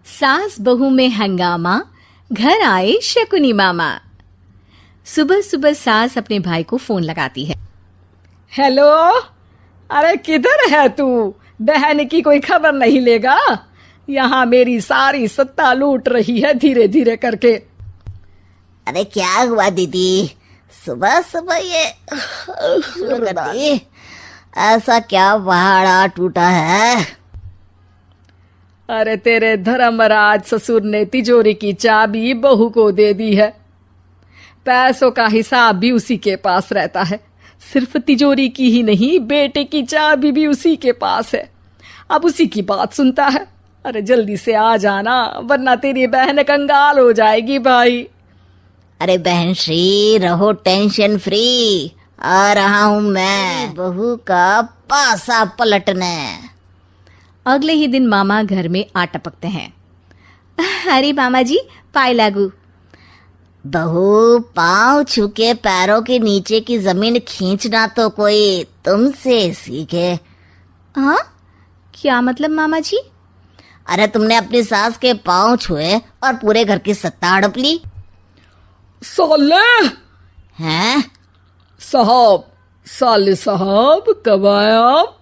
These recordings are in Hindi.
सास बहू में हंगामा, घर आए शकुनी मामा। सुबह सुबह सास अपने भाई को फोन लगाती है। हेलो, अरे किधर है तू? बहन की कोई खबर नहीं लेगा? यहाँ मेरी सारी सत्ता लूट रही है धीरे धीरे करके। अरे क्या हुआ दीदी, सुबह सुबह ये शुरू कर दी? ऐसा क्या पहाड़ा टूटा है? अरे तेरे धर्मराज ससुर ने तिजोरी की चाबी बहू को दे दी है। पैसों का हिसाब भी उसी के पास रहता है। सिर्फ तिजोरी की ही नहीं, बेटे की चाबी भी उसी के पास है। अब उसी की बात सुनता है। अरे जल्दी से आ जाना, वरना तेरी बहन कंगाल हो जाएगी भाई। अरे बहन श्री, रहो टेंशन फ्री, आ रहा हूँ मैं बहू का पासा पलटने। अगले ही दिन मामा घर में आ टपकते हैं। अरे मामा जी, पाए लागू। बहू, पाँव छू के पैरों के नीचे की जमीन खींचना तो कोई तुमसे सीखे। हाँ, क्या मतलब मामा जी? अरे तुमने अपनी सास के पाँव छुए और पूरे घर की सत्ता हड़प ली। साले हैं? साहब, साले साहब कब आए आप?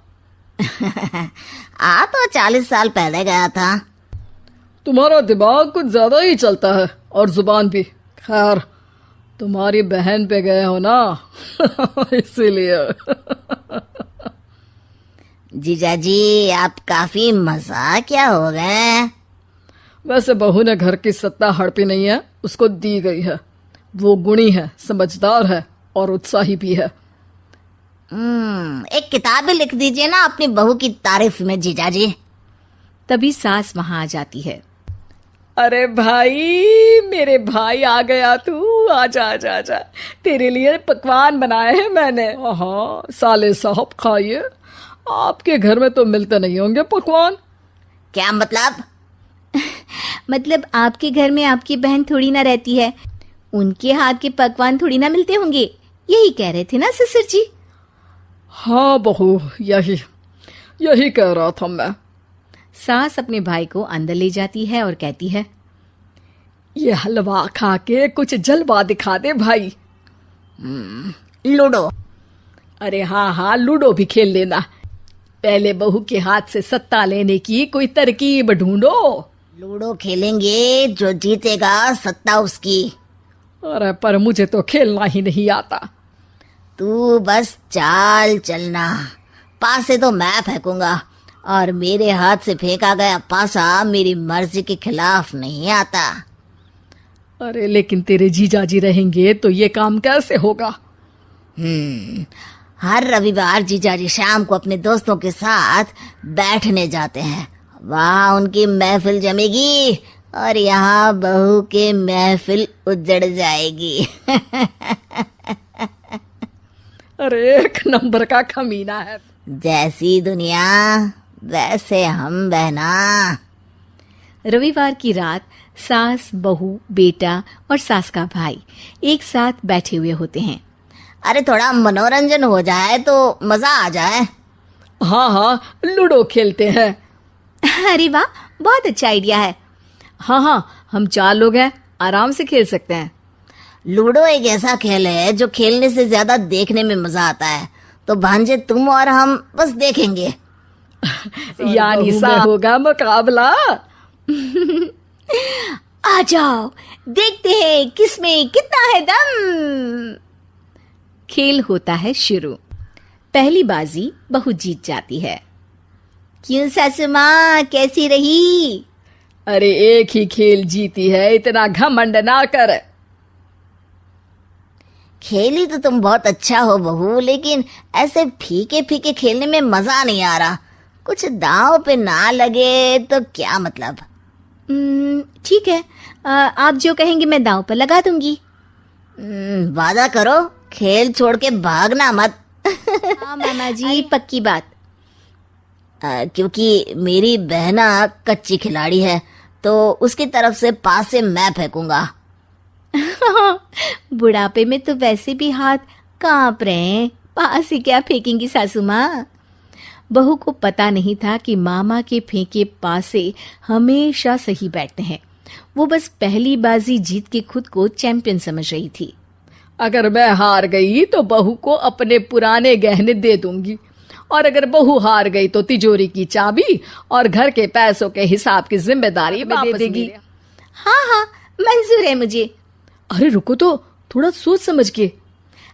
आ तो 40 साल पहले गया था। तुम्हारा दिमाग कुछ ज्यादा ही चलता है और जुबान भी। खैर, तुम्हारी बहन पे गए हो ना इसीलिए। जीजाजी, आप काफी मजाकिया हो गए। वैसे बहू ने घर की सत्ता हड़पी नहीं है, उसको दी गई है। वो गुणी है, समझदार है और उत्साही भी है। एक किताब भी लिख दीजिए ना अपनी बहू की तारीफ में जीजाजी। तभी सास वहां आ जाती है। अरे भाई, मेरे भाई आ गया तू। आजा आजा आजा, तेरे लिए पकवान बनाए हैं मैंने। हाँ साले साहब, खाइए। आपके घर में तो मिलते नहीं होंगे पकवान। क्या मतलब? मतलब आपके घर में आपकी बहन थोड़ी ना रहती है, उनके हाथ के पकवान थोड़ी ना मिलते होंगे, यही कह रहे थे ना ससुर जी? हाँ बहू, यही कह रहा था मैं। सास अपने भाई को अंदर ले जाती है और कहती है, ये हलवा खा के कुछ जलवा दिखा दे भाई। लूडो? अरे हाँ हाँ, लूडो भी खेल लेना। पहले बहू के हाथ से सत्ता लेने की कोई तरकीब ढूंढो। लूडो खेलेंगे, जो जीतेगा सत्ता उसकी। अरे पर मुझे तो खेलना ही नहीं आता। तू बस चाल चलना, पासे तो मैं फेंकूंगा और मेरे हाथ से फेंका गया पासा मेरी मर्जी के खिलाफ नहीं आता। अरे लेकिन तेरे जीजाजी रहेंगे तो ये काम कैसे होगा? हर रविवार जीजाजी शाम को अपने दोस्तों के साथ बैठने जाते हैं। वहाँ उनकी महफिल जमेगी और यहाँ बहू के महफिल उजड़ जाएगी। अरे एक नंबर का कमीना है। जैसी दुनिया वैसे हम बहना। रविवार की रात सास, बहू, बेटा और सास का भाई एक साथ बैठे हुए होते हैं। अरे थोड़ा मनोरंजन हो जाए तो मजा आ जाए। हाँ हाँ, लूडो खेलते हैं। अरे वाह, बहुत अच्छा आइडिया है। हाँ हाँ, हम 4 लोग हैं, आराम से खेल सकते हैं। लूडो एक ऐसा खेल है जो खेलने से ज्यादा देखने में मजा आता है। तो भांजे, तुम और हम बस देखेंगे। यानी सा होगा मुकाबला। आ जाओ, देखते हैं किसमें कितना है दम। खेल होता है शुरू। पहली बाजी बहू जीत जाती है। क्यों सासू माँ, कैसी रही? अरे एक ही खेल जीती है, इतना घमंड ना कर। खेली तो तुम बहुत अच्छा हो बहू, लेकिन ऐसे फीके फीके खेलने में मजा नहीं आ रहा। कुछ दांव पे ना लगे तो क्या मतलब। ठीक है, आप जो कहेंगे मैं दांव पर लगा दूंगी। वादा करो, खेल छोड़ के भागना मत। हाँ मामा जी, पक्की बात। क्योंकि मेरी बहना कच्ची खिलाड़ी है, तो उसकी तरफ से पास से मैं फेंकूंगा। बुढ़ापे में तो वैसे भी हाथ कांप रहे हैं, पास से क्या फेंकेंगी सासू माँ? बहू को पता नहीं था कि मामा के फेंके पासे हमेशा सही बैठते हैं। वो बस पहली बाजी जीत के खुद को चैंपियन समझ रही थी। अगर मैं हार गई तो बहू को अपने पुराने गहने दे दूंगी, और अगर बहू हार गई तो तिजोरी की चाबी और घर के पैसों के हिसाब की जिम्मेदारी वापस देगी। हाँ हाँ, मंजूर है मुझे। अरे रुको तो, थोड़ा सोच समझ के।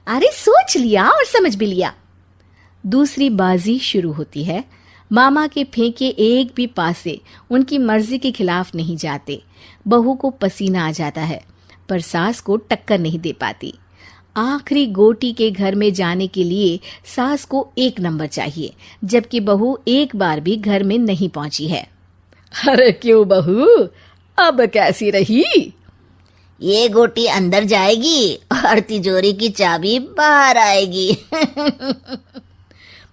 अरे सोच लिया और समझ भी लिया। दूसरी बाजी शुरू होती है। मामा के फेंके एक भी पासे उनकी मर्जी के खिलाफ नहीं जाते। बहू को पसीना आ जाता है, पर सास को टक्कर नहीं दे पाती। आखिरी गोटी के घर में जाने के लिए सास को 1 नंबर चाहिए, जबकि बहू एक बार भी घर में नहीं पहुंची है। अरे क्यों बहू, अब कैसी रही? ये गोटी अंदर जाएगी और तिजोरी की चाबी बाहर आएगी।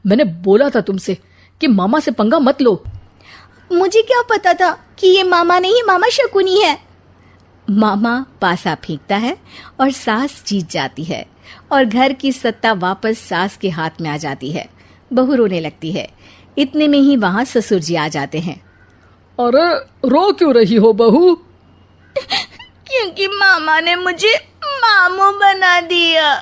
मैंने बोला था तुमसे कि मामा से पंगा मत लो। मुझे क्या पता था कि ये मामा नहीं, मामा शकुनी है। मामा पासा फेंकता है और सास जीत जाती है और घर की सत्ता वापस सास के हाथ में आ जाती है। बहू रोने लगती है। इतने में ही वहां ससुर जी आ जाते हैं। अरे रो क्यों रही हो बहू? क्योंकि मामा ने मुझे मामू बना दिया।